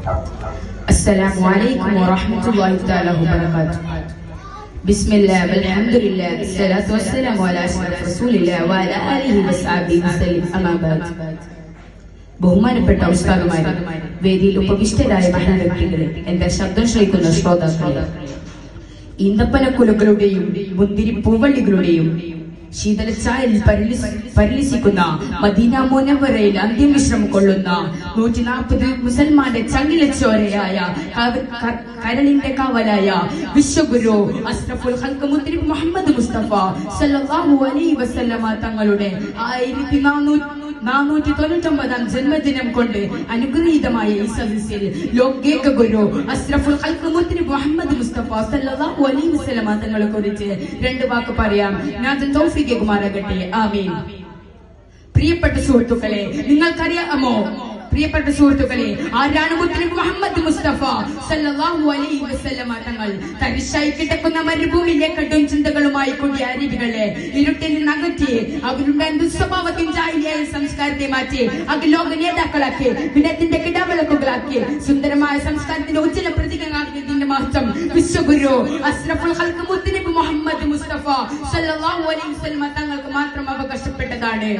السلام عليكم ورحمة الله تعالى وبركاته. بسم الله والحمد لله الصلاة والسلام على أشرف رسول الله وعلى آله وصحبه وسلم أما بعد. ബഹുമാനപ്പെട്ട ഉസ്താദുമാരെ, വേദിയിൽ ഉപവിഷ്ടരായ മഹാനവ്യക്തികളെ, എന്റെ ശബ്ദം ശ്രവിക്കുന്ന ശ്രോതാക്കളെ, ഈന്തപ്പനക്കുലകളുടെയും മുന്തിരി പൂവള്ളികളുടെയും ശീതളച്ചായൽ പരിലസിക്കുന്ന മദീന മുനവ്വറയിൽ അന്ത്യവിശ്രമം കൊള്ളുന്ന 140 മുസൽമാന്റെ ചങ്കിലച്ചോരയായ കരളിന്റെ കാവലായ വിശ്വഗുരു അസ്റഫുൽ ഖൽഖ് മുത്തനബി മുഹമ്മദ് മുസ്തഫ സല്ലല്ലാഹു അലൈഹി വസല്ലമ തങ്ങളുടെ 1499 ജന്മദിനം കൊണ്ട് അനുഗ്രഹീതമായ ഈ സദസ്സിൽ ലോകേക ഗുരു അസ്റഫുൽ ഖൽഖ് മുത്തനബി മുഹമ്മദ് മുസ്തഫ സല്ലല്ലാഹു അലൈഹി വസല്ലമ തങ്ങളെ കുറിച്ച് രണ്ട് വാക്ക് പറയാം. നാഥൻ തൗഫീഖ് കുമാരകട്ടെ. ആമീൻ. പ്രിയപ്പെട്ട സുഹൃത്തുക്കളെ, നിങ്ങൾക്കറിയാമോ, ആരാണ് മുത്തനബി മുഹമ്മദ് മുസ്തഫ സല്ലല്ലാഹു അലൈഹി വസല്ലമ തങ്ങൾ? തരിശായി കിടക്കുന്ന മരുഭൂമിയിലെ കടും ചിന്തകളുമായി കൂടിയ അരിവികളെ ഇരുട്ടിൽ നിന്നകറ്റി അവരുടെ ദുസ്വഭാവത്തിൻ ജാഹിലിയായ സംസ്കാരത്തെ മാറ്റി അഖിലോക നേതാക്കളാക്കി വിനത്തിന്റെ കിടാവിളക്കുകളാക്കി സുന്ദരമായ സംസ്കാരത്തിന്റെ ഉജ്ജ്വല പ്രതീകങ്ങളാക്കിയതിന്റെ മഹത്വം വിശ്വഗുരു അസ്റഫുൽ ഖൽഖ് മുത്തനബി മുഹമ്മദ് മുസ്തഫ സല്ലല്ലാഹു അലൈഹി വസല്ലമ തങ്ങൾക്ക് മാത്രം അവകാശപ്പെട്ടതാണ്.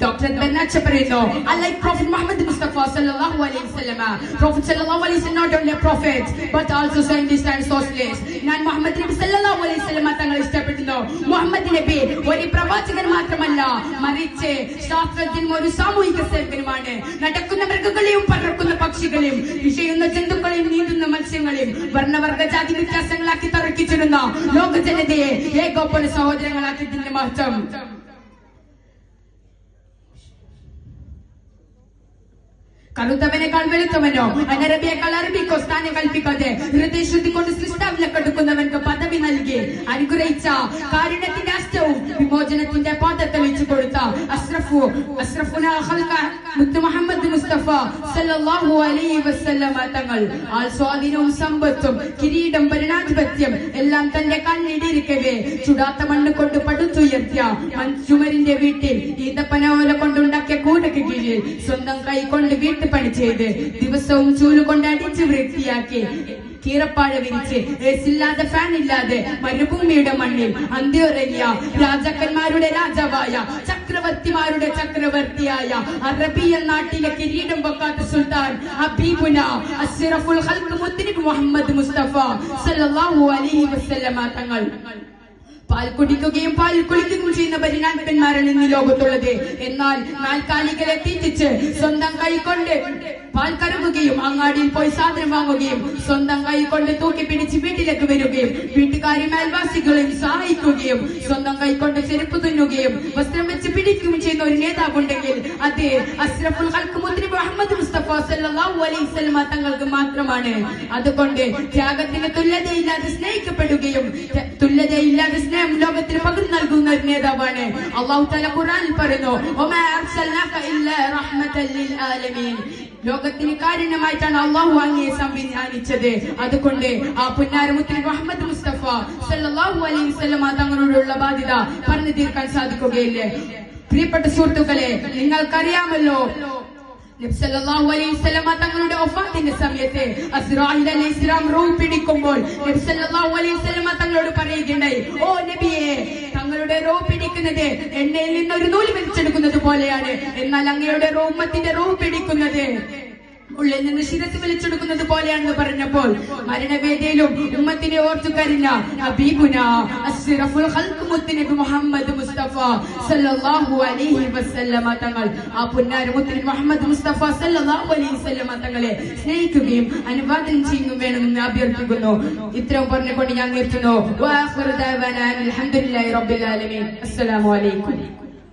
Dr. Bernacha പറയുന്നു, unlike Prophet Muhammad Mustafa sallallahu alaihi wasallam, Prophet sallallahu alaihi wasallam not only a prophet but also scientist and socialist. ഞാൻ മുഹമ്മദ് നബി സല്ലല്ലാഹു അലൈഹി വസല്ലം തങ്ങളെ ഇഷ്ടപ്പെടുന്നു. മുഹമ്മദ് നബി ഒരു പ്രവാചകൻ മാത്രമല്ല, മറിച്ച് ശാസ്ത്രജ്ഞനും ഒരു സാമൂഹിക സേവകനുമാണ്. നടക്കുന്ന മൃഗങ്ങളെയും പറക്കുന്ന പക്ഷികളെയും വിഷയുന്ന ജന്തുക്കളെയും നീന്തുന്ന മത്സ്യങ്ങളെയും വർണ്ണവർഗ ജാതി വ്യത്യാസങ്ങളാക്കി തറക്കിച്ചിരുന്ന ലോക ജനതയെ ഏകോപന സഹോദരങ്ങളാക്കിയതിന്റെ മഹത്വം കറുത്തവനേക്കാൾ വെളുത്തവനോ അനറബിയേക്കാൾ അറബിക്കോ സ്ഥാനം കൽപ്പിക്കാതെ ഹൃദയശുദ്ധി കൊണ്ട് സൃഷ്ടാവിനെ കടുക്കുന്നവർക്ക് പദവി നൽകി അനുഗ്രഹിച്ച കാരുണ്യത്തിന്റെ അഷ്ടവും വിമോചനത്തിന്റെ പാത തെളിയിച്ചു കൊടുത്ത മുത്ത് മുഹമ്മദ് മുസ്തഫ സല്ലല്ലാഹു അലൈഹി വസല്ലമ തങ്ങൾ സ്വാധീനവും സമ്പത്തും കിരീടം ഭരണാധിപത്യം എല്ലാം തന്റെ കണ്ണിടിരിക്കവേ ചുടാത്ത മണ്ണ് കൊണ്ട് പടുത്തുയർത്തിയ മഞ്ചുമരിന്റെ വീട്ടിൽ ഈന്തപ്പനോല കൊണ്ടുണ്ടാക്കിയ കൂടക്ക് കീഴിൽ സ്വന്തം കൈ കൊണ്ട് പണി ചെയ്ത് ദിവസവും ചൂലുകൊണ്ട് അടിച്ച് വൃത്തിയാക്കി കീറപ്പാഴ വിരിച്ച് ഏസില്ലാതെ ഫാൻ ഇല്ലാതെ മരുഭൂമിയുടെ മണ്ണിൽ അന്ത്യുറങ്ങിയ രാജാക്കന്മാരുടെ രാജാവായ ചക്രവർത്തിമാരുടെ ചക്രവർത്തിയായ അറബിയ നാട്ടിലെ കിരീടം വെക്കാത്ത സുൽത്താൻ ഹബീബുന അസ്റഫുൽ ഖൽഖ് മുത്തനബി മുഹമ്മദ് മുസ്തഫ സല്ലല്ലാഹു അലൈഹി വസല്ലമ തങ്ങൾ പാൽ കുടിക്കുകയും പാൽ കുളിക്കുകയും ചെയ്യുന്ന ഭരണാധിപന്മാരാണ് ഇന്ന് ലോകത്തുള്ളത്. എന്നാൽ നാൽക്കാലികളെ തീറ്റിച്ച് സ്വന്തം കൈകൊണ്ട് പാൽ കറങ്ങുകയും അങ്ങാടിയിൽ പോയി സാധനം വാങ്ങുകയും സ്വന്തം കൈ കൊണ്ട് തൂക്കി പിടിച്ച് വീട്ടിലേക്ക് വരികയും വീട്ടുകാരും അയൽവാസികളെയും സഹായിക്കുകയും സ്വന്തം കൈ കൊണ്ട് ചെരുപ്പ് തുന്നുകയും വസ്ത്രം വെച്ച് പിടിക്കുകയും ചെയ്യുന്ന ഒരു നേതാവുണ്ടെങ്കിൽ അത് അസ്റഫുൽ ഖൽഖ് മുത്തനബി മുഹമ്മദ് മുസ്തഫ സല്ലല്ലാഹു അലൈഹി വസല്ലമ തങ്ങൾക്ക് മാത്രമാണ്. അതുകൊണ്ട് ത്യാഗത്തിന് തുല്യതയില്ലാതെ സ്നേഹിക്കപ്പെടുകയും തുല്യതയില്ലാതെ സ്നേഹം ലോകത്തിന് പകർന്നു നൽകുന്ന ഒരു നേതാവാണ്. അല്ലാഹു തആല ഖുർആനിൽ പറയുന്നു, വമാ അർസൽനാക ഇല്ലാ റഹ്മത്തൽ ലിൽ ആലമീൻ. ലോകത്തിന് കാരുണ്യമായിട്ടാണ് അള്ളാഹു അങ്ങയെ സംവിധാനിച്ചത്. അതുകൊണ്ട് ആ പുന്നാര മുത്തനബി മുഹമ്മദ് മുസ്തഫ സല്ലല്ലാഹു അലൈഹി വസല്ലമ തങ്ങളോടുള്ള ബാധ്യത പറഞ്ഞു തീർക്കാൻ സാധിക്കുകയില്ല. പ്രിയപ്പെട്ട സുഹൃത്തുക്കളെ, നിങ്ങൾക്കറിയാമല്ലോ, നബി സല്ലല്ലാഹു അലൈഹി വസല്ലമ തങ്ങളുടെ വഫാത്തിന്റെ സമയത്ത് അസ്റായിൽ അലൈഹിസ്സലാം റൂഹ് പിടിക്കുമ്പോൾ നബി സല്ലല്ലാഹു അലൈഹി വസല്ലമ തങ്ങളോട് പറയുകയുണ്ടായി, ഓ നബിയെ, തങ്ങളുടെ റൂഹ് പിടിക്കുന്നത് എണ്ണയിൽ നിന്ന് ഒരു നൂല് വലിച്ചെടുക്കുന്നത് പോലെയാണ്. എന്നാൽ അങ്ങയുടെ ഉമ്മത്തിന്റെ റൂഹ് പിടിക്കുന്നത് ഉള്ളിൽ നിന്ന് ശിരസ് വലിച്ചെടുക്കുന്നത് പോലെയാണെന്ന് പറഞ്ഞപ്പോൾ മരണവേദിയിലും ഉമ്മത്തിനെ ഓർത്തു കരഞ്ഞ ഹബീബുന അസ്റഫുൽ ഖൽഖ് മുത്തനബി മുഹമ്മദ് മുസ്തഫ സല്ലല്ലാഹു അലൈഹി വസല്ലമ തങ്ങൾ ആ പുന്നാര മുത്തനബി മുഹമ്മദ് മുസ്തഫ സല്ലല്ലാഹു അലൈഹി വസല്ലമ തങ്ങളെ സ്നേഹിക്കുകയും അനുവാദം ചെയ്യുകയും വേണമെന്ന് അഭ്യർത്ഥിക്കുന്നു. ഇത്രയും പറഞ്ഞുകൊണ്ട് ഞാൻ നിർത്തുന്നു. അൽഹംദുലില്ലാഹി റബ്ബിൽ ആലമീൻ. അസ്സലാമു അലൈക്കും.